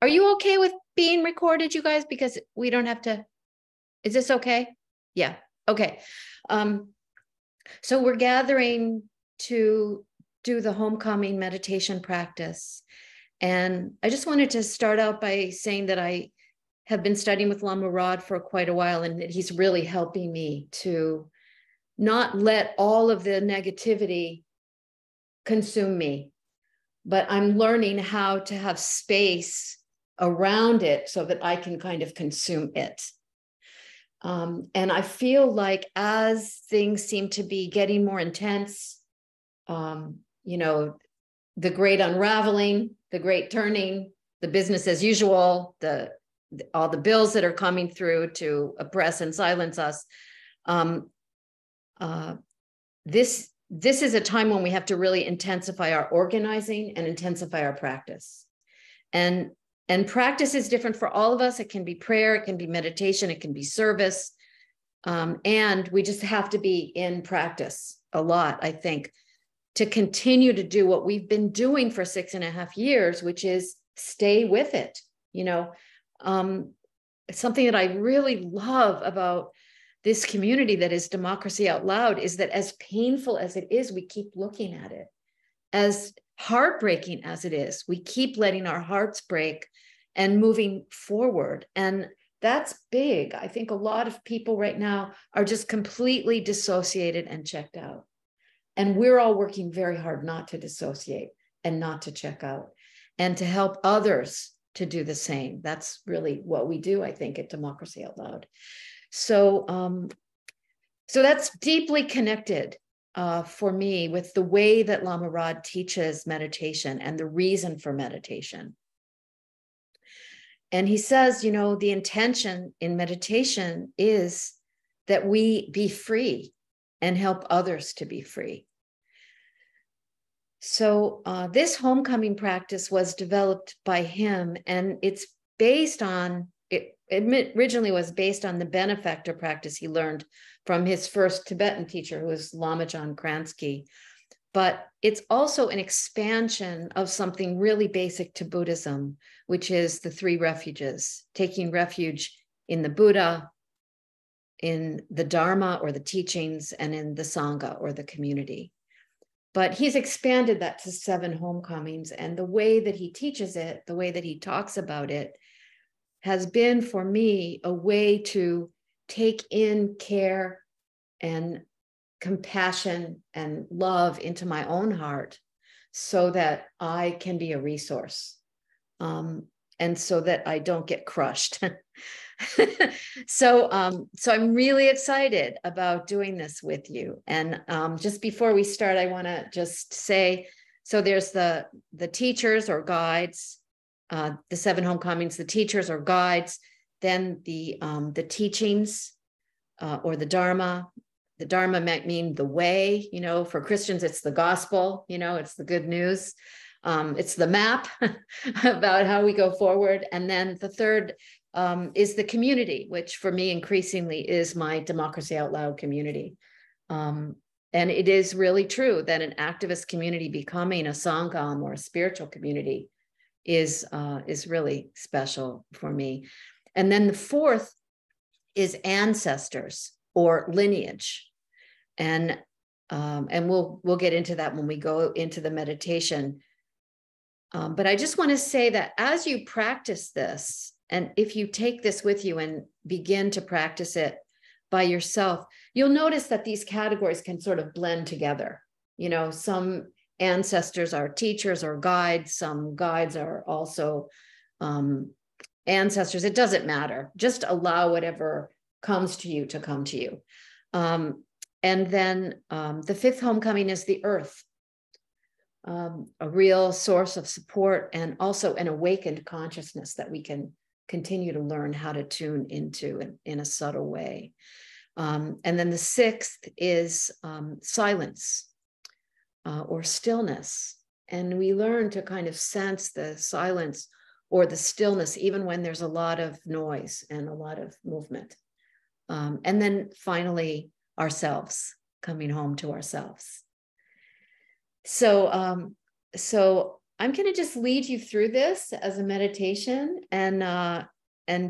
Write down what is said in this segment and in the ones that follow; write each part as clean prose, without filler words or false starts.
Are you okay with being recorded, you guys? Because we don't have to, is this okay? Yeah, okay. So we're gathering to do the homecoming meditation practice. And I just wanted to start out by saying that I have been studying with Lama Rod for quite a while, and that he's really helping me to not let all of the negativity consume me, but I'm learning how to have space around it so that I can kind of consume it. And I feel like as things seem to be getting more intense, you know, the great unraveling, the great turning, the business as usual, all the bills that are coming through to oppress and silence us. This is a time when we have to really intensify our organizing and intensify our practice. And practice is different for all of us. It can be prayer, it can be meditation, it can be service. And we just have to be in practice a lot, I think, to continue to do what we've been doing for 6.5 years, which is stay with it. You know, something that I really love about this community that is Democracy Out Loud is that as painful as it is, we keep looking at it. As heartbreaking as it is, we keep letting our hearts break and moving forward. And that's big. I think a lot of people right now are just completely dissociated and checked out. And we're all working very hard not to dissociate and not to check out and to help others to do the same. That's really what we do, I think, at Democracy Out Loud. So, so that's deeply connected for me with the way that Lama Rod teaches meditation and the reason for meditation. And he says, you know, the intention in meditation is that we be free and help others to be free. So this homecoming practice was developed by him, and it's based on, it originally was based on the benefactor practice he learned from his first Tibetan teacher, who was Lama John Kransky. But it's also an expansion of something really basic to Buddhism, which is the 3 refuges, taking refuge in the Buddha, in the Dharma or the teachings, and in the Sangha or the community. But he's expanded that to 7 homecomings. And the way that he teaches it, the way that he talks about it, has been for me a way to take in care and compassion and love into my own heart so that I can be a resource, and so that I don't get crushed. So I'm really excited about doing this with you. And just before we start, I want to just say, so there's the teachers or guides, the 7 homecomings, the teachers or guides, then the teachings or the Dharma. The Dharma might mean the way, you know, for Christians, it's the gospel, you know, it's the good news. It's the map about how we go forward. And then the third is the community, which for me increasingly is my Democracy Out Loud community. And it is really true that an activist community becoming a Sangam or a spiritual community is really special for me. And then the fourth is ancestors or lineage. And we'll get into that when we go into the meditation. But I just want to say that as you practice this, and if you take this with you and begin to practice it by yourself, you'll notice that these categories can sort of blend together. You know, some ancestors are teachers or guides, some guides are also ancestors. It doesn't matter. Just allow whatever comes to you to come to you. And then the 5th homecoming is the earth, a real source of support and also an awakened consciousness that we can continue to learn how to tune into in a subtle way. And then the 6th is silence or stillness. And we learn to kind of sense the silence or the stillness, even when there's a lot of noise and a lot of movement. And then finally, ourselves, coming home to ourselves. So I'm going to just lead you through this as a meditation and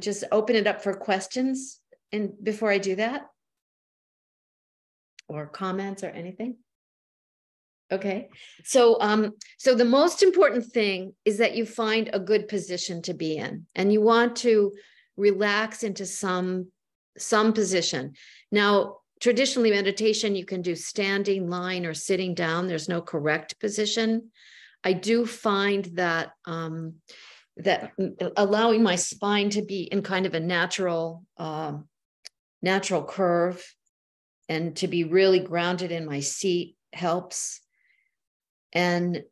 just open it up for questions. And before I do that, or comments or anything. Okay. So the most important thing is that you find a good position to be in, and you want to relax into some position. Now, traditionally meditation, you can do standing, lying, or sitting down. There's no correct position. I do find that that allowing my spine to be in kind of a natural curve and to be really grounded in my seat helps. And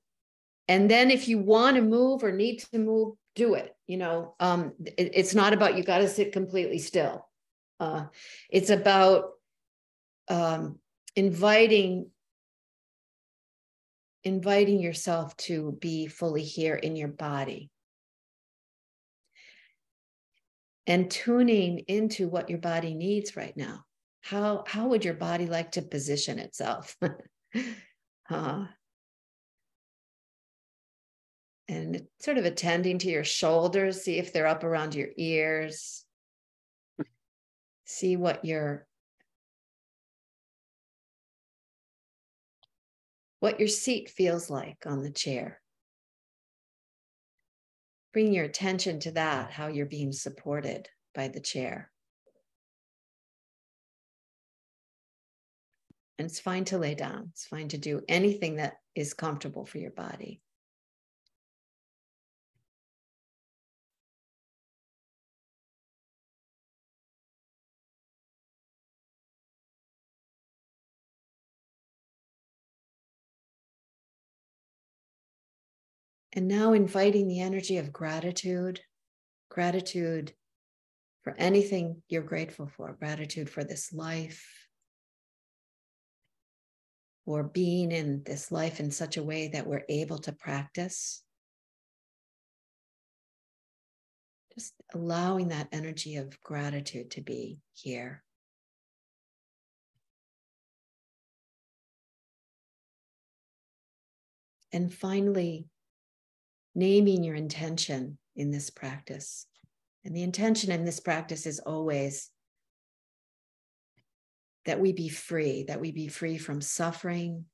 then if you want to move or need to move, do it. It's not about you got to sit completely still. It's about inviting yourself to be fully here in your body and tuning into what your body needs right now. How would your body like to position itself? And sort of attending to your shoulders, see if they're up around your ears. See what your seat feels like on the chair. Bring your attention to that, how you're being supported by the chair. And it's fine to lay down. It's fine to do anything that is comfortable for your body. And now inviting the energy of gratitude for anything you're grateful for, gratitude for this life, or being in this life in such a way that we're able to practice. Just allowing that energy of gratitude to be here. And finally, naming your intention in this practice. And the intention in this practice is always that we be free from suffering,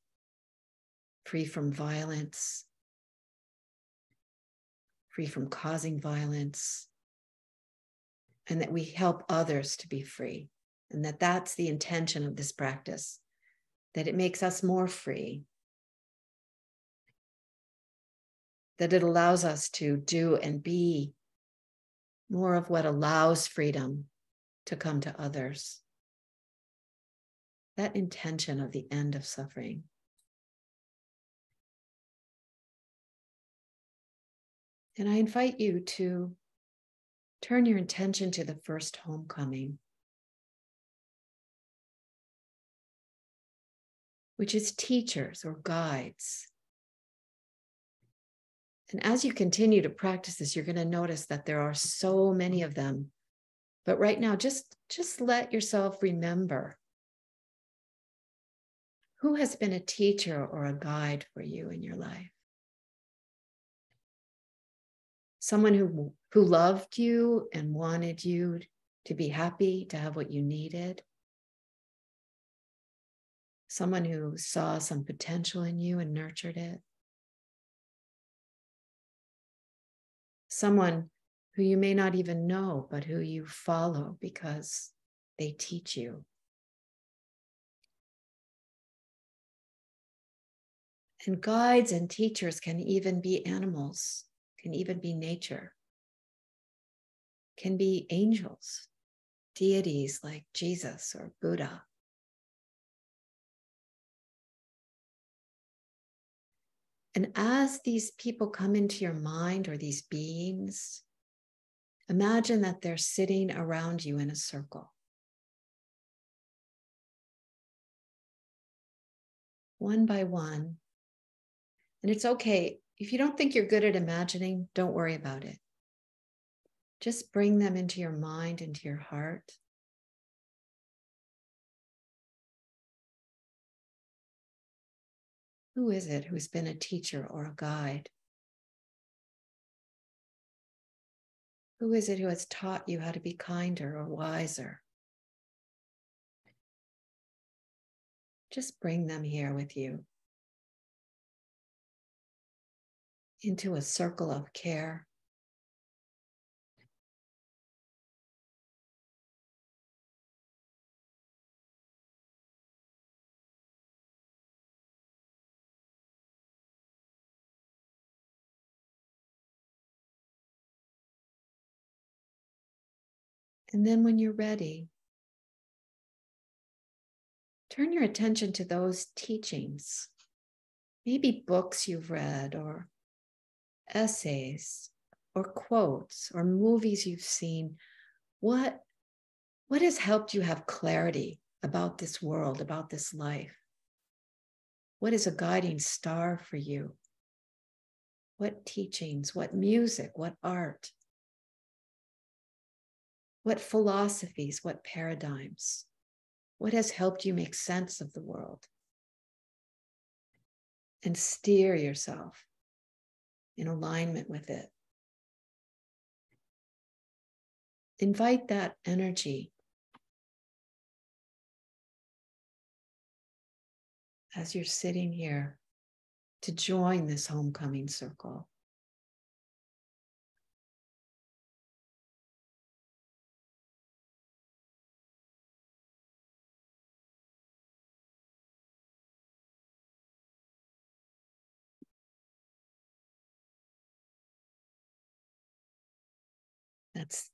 free from violence, free from causing violence, and that we help others to be free. And that's the intention of this practice, that it makes us more free, that it allows us to do and be more of what allows freedom to come to others. That intention of the end of suffering. And I invite you to turn your attention to the first homecoming, which is teachers or guides. And as you continue to practice this, you're going to notice that there are so many of them. But right now, just let yourself remember who has been a teacher or a guide for you in your life. Someone who loved you and wanted you to be happy, to have what you needed. Someone who saw some potential in you and nurtured it. Someone who you may not even know, but who you follow because they teach you. And guides and teachers can even be animals, can even be nature, can be angels, deities like Jesus or Buddha. And as these people come into your mind, or these beings, imagine that they're sitting around you in a circle. One by one. And it's okay. If you don't think you're good at imagining, don't worry about it. Just bring them into your mind, into your heart. Who is it who's been a teacher or a guide Who is it who has taught you how to be kinder or wiser? Just bring them here with you into a circle of care. And then when you're ready, turn your attention to those teachings, maybe books you've read or essays or quotes or movies you've seen. What has helped you have clarity about this world, about this life? What is a guiding star for you? What teachings, what music, what art? What philosophies, what paradigms? What has helped you make sense of the world and steer yourself in alignment with it? Invite that energy as you're sitting here to join this homecoming circle. That's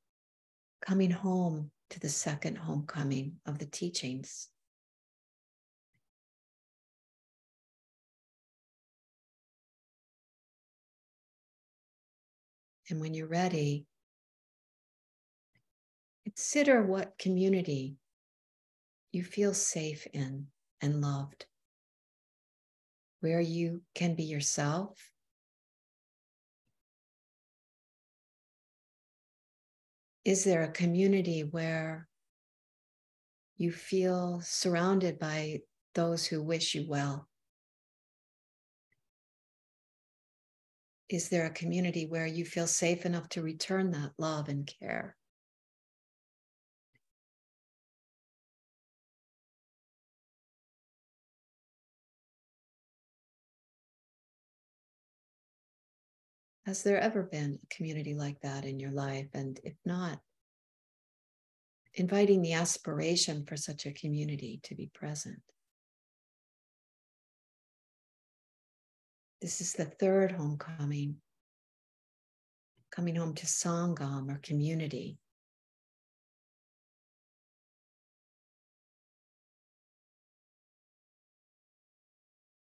coming home to the second homecoming of the teachings. And when you're ready, consider what community you feel safe in and loved, where you can be yourself. Is there a community where you feel surrounded by those who wish you well? Is there a community where you feel safe enough to return that love and care? Has there ever been a community like that in your life? And if not, inviting the aspiration for such a community to be present. This is the third homecoming, coming home to Sangam or community.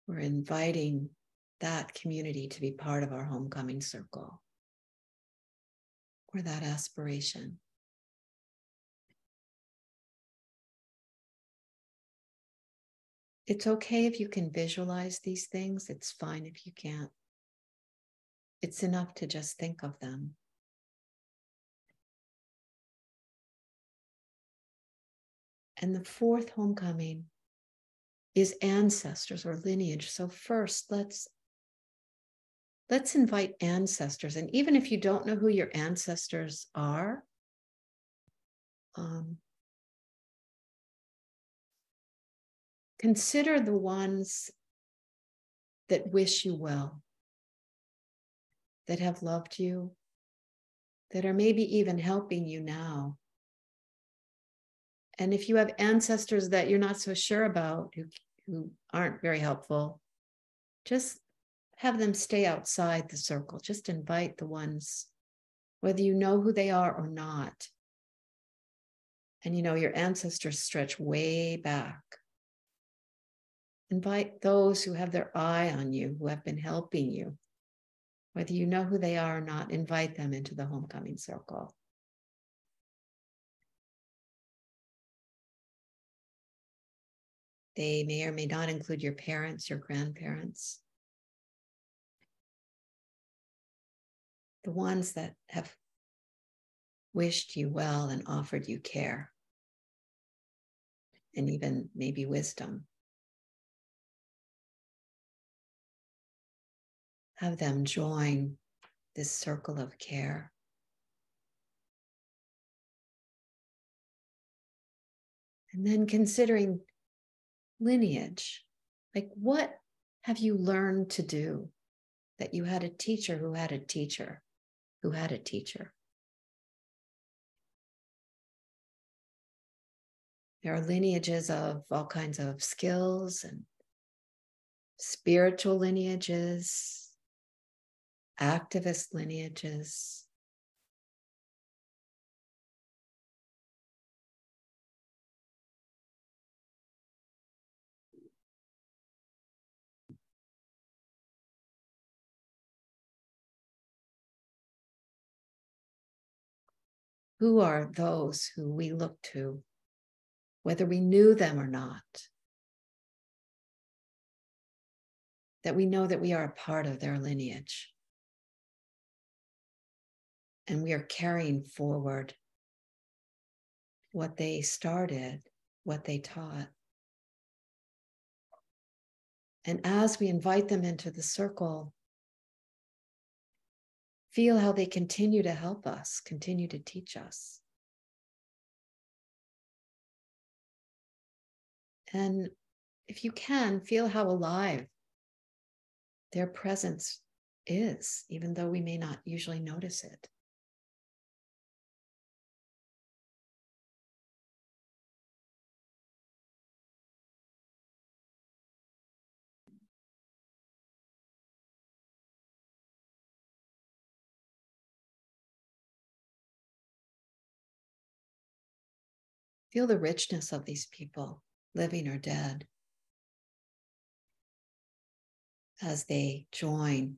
We're inviting that community to be part of our homecoming circle, or that aspiration. It's okay if you can visualize these things. It's fine if you can't. It's enough to just think of them. And the fourth homecoming is ancestors or lineage. So first, let's invite ancestors. And even if you don't know who your ancestors are, consider the ones that wish you well, that have loved you, that are maybe even helping you now. And if you have ancestors that you're not so sure about, who aren't very helpful, just have them stay outside the circle. Just invite the ones, whether you know who they are or not. And you know, your ancestors stretch way back. Invite those who have their eye on you, who have been helping you. Whether you know who they are or not, invite them into the homecoming circle. They may or may not include your parents, your grandparents. The ones that have wished you well and offered you care, and even maybe wisdom. Have them join this circle of care. And then considering lineage, like what have you learned to do that you had a teacher who had a teacher who had a teacher? There are lineages of all kinds of skills and spiritual lineages, activist lineages. Who are those who we look to, whether we knew them or not? That we know that we are a part of their lineage. And we are carrying forward what they started, what they taught. And as we invite them into the circle, feel how they continue to help us, continue to teach us. And if you can, feel how alive their presence is, even though we may not usually notice it. Feel the richness of these people, living or dead, as they join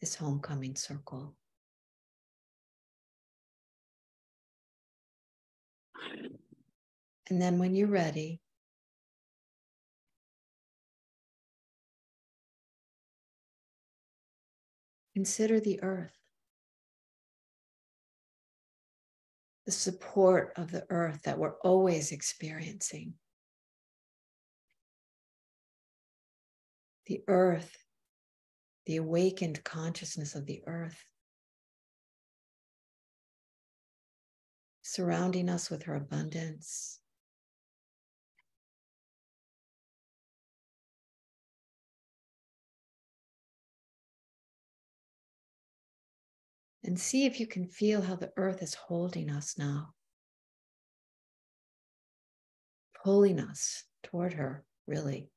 this homecoming circle. And then when you're ready, consider the earth, the support of the earth that we're always experiencing. The earth, the awakened consciousness of the earth, surrounding us with her abundance. And see if you can feel how the earth is holding us now, pulling us toward her, really.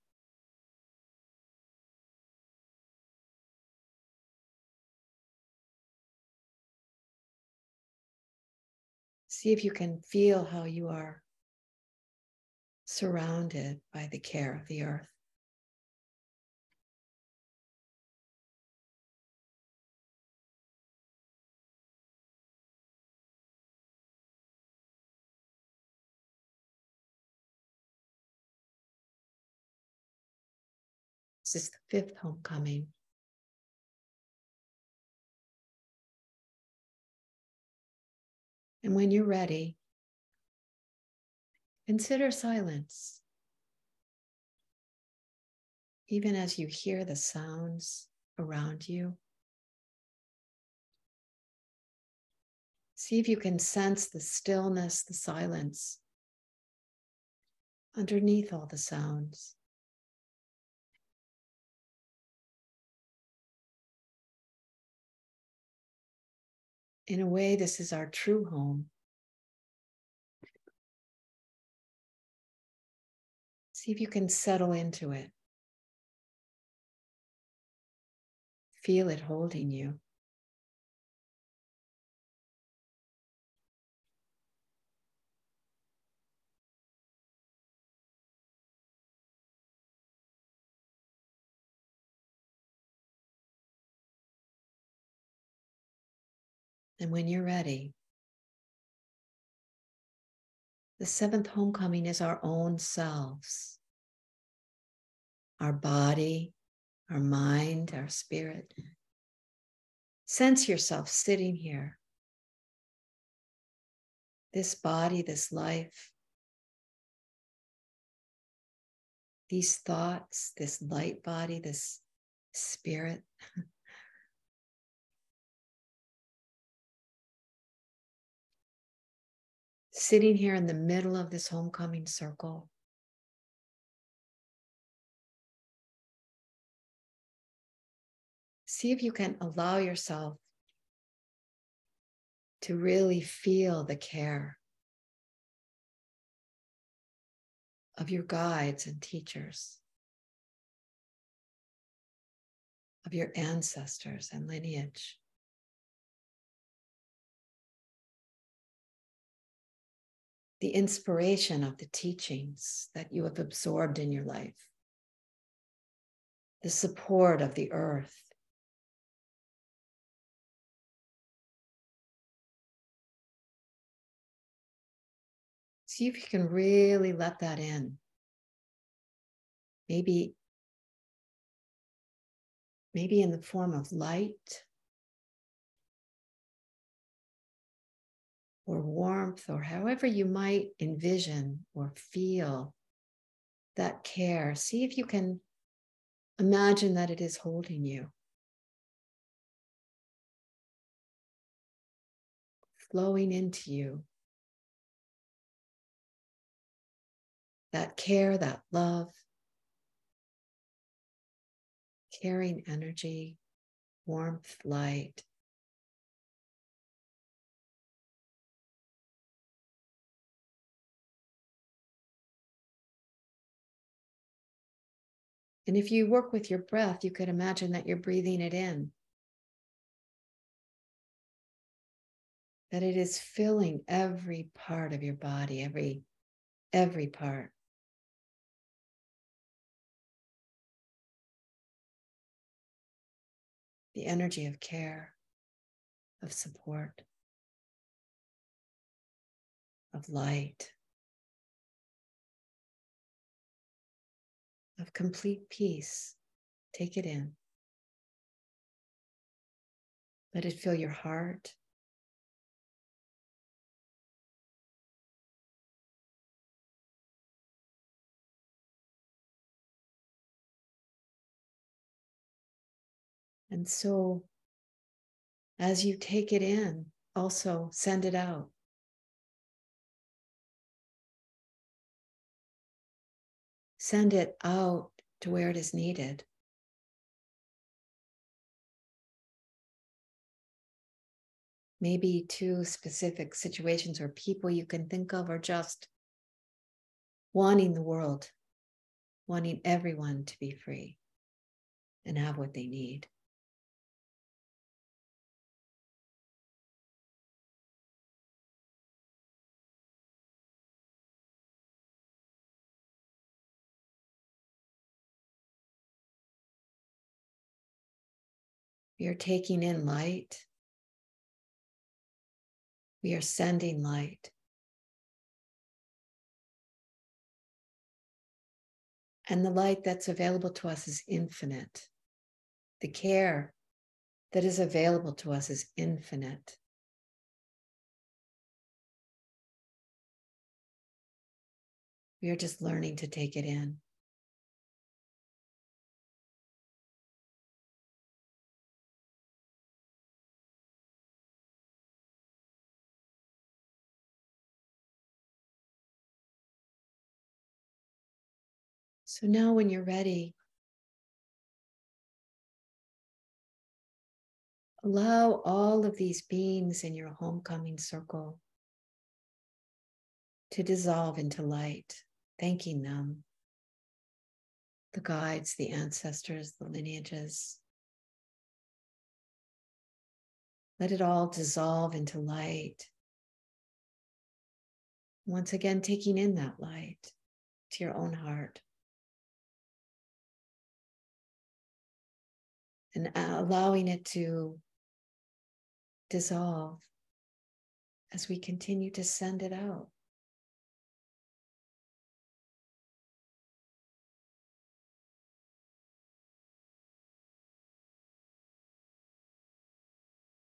See if you can feel how you are surrounded by the care of the earth. This is the fifth homecoming. And when you're ready, consider silence. Even as you hear the sounds around you, see if you can sense the stillness, the silence underneath all the sounds. In a way, this is our true home. See if you can settle into it. Feel it holding you. And when you're ready, the seventh homecoming is our own selves, our body, our mind, our spirit. Sense yourself sitting here. This body, this life, these thoughts, this light body, this spirit. sitting here in the middle of this homecoming circle. See if you can allow yourself to really feel the care of your guides and teachers, of your ancestors and lineage. The inspiration of the teachings that you have absorbed in your life, the support of the earth. See if you can really let that in. Maybe in the form of light or warmth, or however you might envision or feel that care. See if you can imagine that it is holding you, flowing into you. That care, that love, caring energy, warmth, light. And if you work with your breath, you could imagine that you're breathing it in, that it is filling every part of your body, every part. The energy of care, of support, of light, of complete peace. Take it in. Let it fill your heart. And so, as you take it in, also send it out. Send it out to where it is needed. Maybe to specific situations or people you can think of, or just wanting the world, wanting everyone to be free and have what they need. We are taking in light. We are sending light. And the light that's available to us is infinite. The care that is available to us is infinite. We are just learning to take it in. So now when you're ready, allow all of these beings in your homecoming circle to dissolve into light, thanking them, the guides, the ancestors, the lineages. Let it all dissolve into light. Once again, taking in that light to your own heart. And allowing it to dissolve as we continue to send it out.